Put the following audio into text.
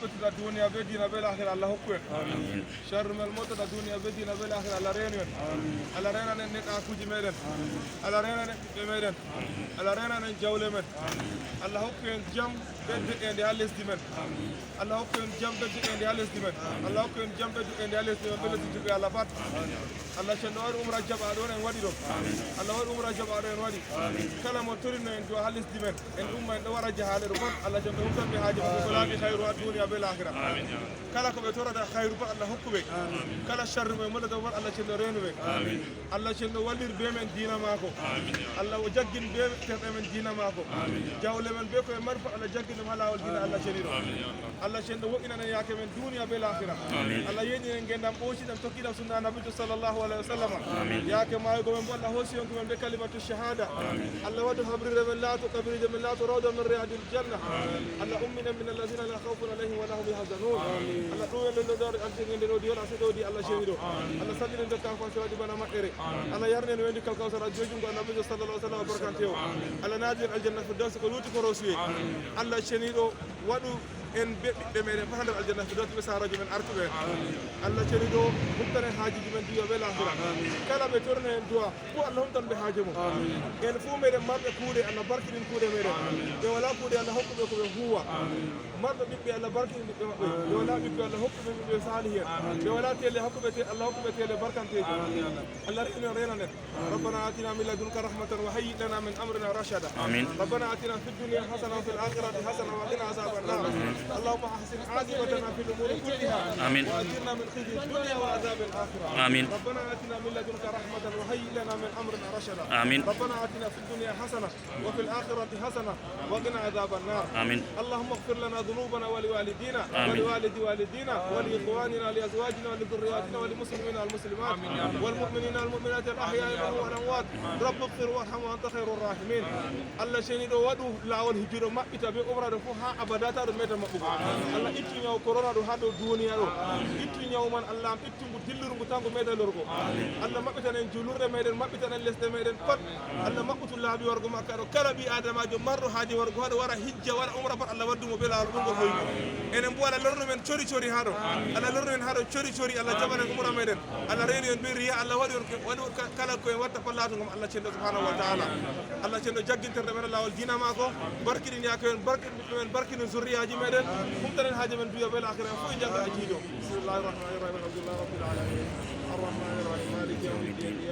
مبتدا الدنيا بدينا بالاخره الله حكم شر من الموت الدنيا بدينا بالاخره الله رينون الله رينا نك اكوجي ميدن الله رينا نك ميدن الله رينا نك جawle men الله حكم جام بدي اندي عليس دي men الله حكم جام بدي اندي عليس دي men الله حكم جام بدي اندي عليس دي men بلدي جوي الله فات الله شنو عمره جاب ادون en wadi do الله wadi umra jaba ado en wadi kala mo torino en do halis di men en umma en do wara jahale do kon Allah jam dum tambe haaji ko laami khairu ad-dunya bil akhirah kala ko be torada khairu ba Allah hokkube kala sharru me mo do war Allah cendo renuwe Allah cendo wallir be men dina mako Allah o jaggin be tebe men dina mako jawle men be ko e marfa Allah jaggin dum halawol dina Allah ceniro Allah cendo wo ina yake men dunya bil akhirah Allah yeni en gendam boci dam tokkidam sunna nabi sallallahu alaihi wasallam yake maayo go men bolla hosi on ko be kalimatu shahada Allah wadu habri revelatu kabri jamilatu rawda min riyadil janna Allah ummina min alladhina la khawfun alayhim wa lahum yahzanun Allah do en do ante ngende do diona se do di Allah shehiro Allah sallina de kan ko wadi bana makere Allah yarne no wendi kalkaw sara jojum go nabi sallallahu alaihi wasallam barakatuhu Allah nadir aljanna firdaus ko luti ko roswi Allah shenido wadu en be mere fahande aljanna firdaus be saraji men artube Allah shenido muttane haji men diyo be lahira kala be torne en du'a ko Allah hon tan be haji mo en fu mere marbe kuude Allah barkinin kuude mere be wala kuude Allah hokkuɓe ko be huwa marbe bibbe Allah barkinin bibbe mabbe be wala bibbe Allah hokkuɓe bibbe salihin be wala tele hokkuɓe te Allah hokkuɓe tele barkanteji Allah rena net ربنا آتنا من لدنك رحمة وهيئ لنا من أمرنا رشدا ربنا آتنا في الدنيا حسنة وفي الآخرة حسنة وقنا عذاب النار اللهم أحسن عاقبتنا في الأمور كلها وأجرنا من خزي الدنيا وعذاب الآخرة ربنا آتنا من لدنك رحمة وهيئ لنا من أمرنا رشدا ربنا آتنا في الدنيا حسنة وفي الآخرة حسنة وقنا عذاب النار اللهم اغفر لنا ذنوبنا ولوالدينا ولوالد والدينا ولإخواننا ولأزواجنا ولذرياتنا وللمسلمين والمسلمات والمؤمنين والمؤمنات الأحياء منهم والأموات رب اغفر وارحم وأنت خير الراحمين الله شهيد ودو لا والهجر ما إتبع أمر رفوها أبدا تار ميت مبوك الله إتني يوم كورونا دو هذا الدنيا رو إتني يوما الله إتني دلور متانغ ميت لوركو الله ما بتنا جلور ميت ما بتنا لست ميت فت الله ما قلت الله بيورغو ما كانوا كلا بي آدم أجو مرة هاجي ورغو هذا ورا هجة ورا عمره فر الله ودو مبلا رغو هوي إنهم بولا لورن من شوري شوري هارو الله لورن من هارو شوري شوري الله جبنا عمره ميت الله ريني بيريا الله ودو كلا كوي وات فلاتهم الله شند سبحانه وتعالى الله شند جاكين ترمنا الله والدين ماكو بركين يا كون بركين زوري هاجي ميت هم ترى هاجي من بيا بالآخرة فوي جاك أجيدو بسم الله الرحمن الرحيم الحمد لله رب العالمين الرحمن الرحيم مالك يوم الدين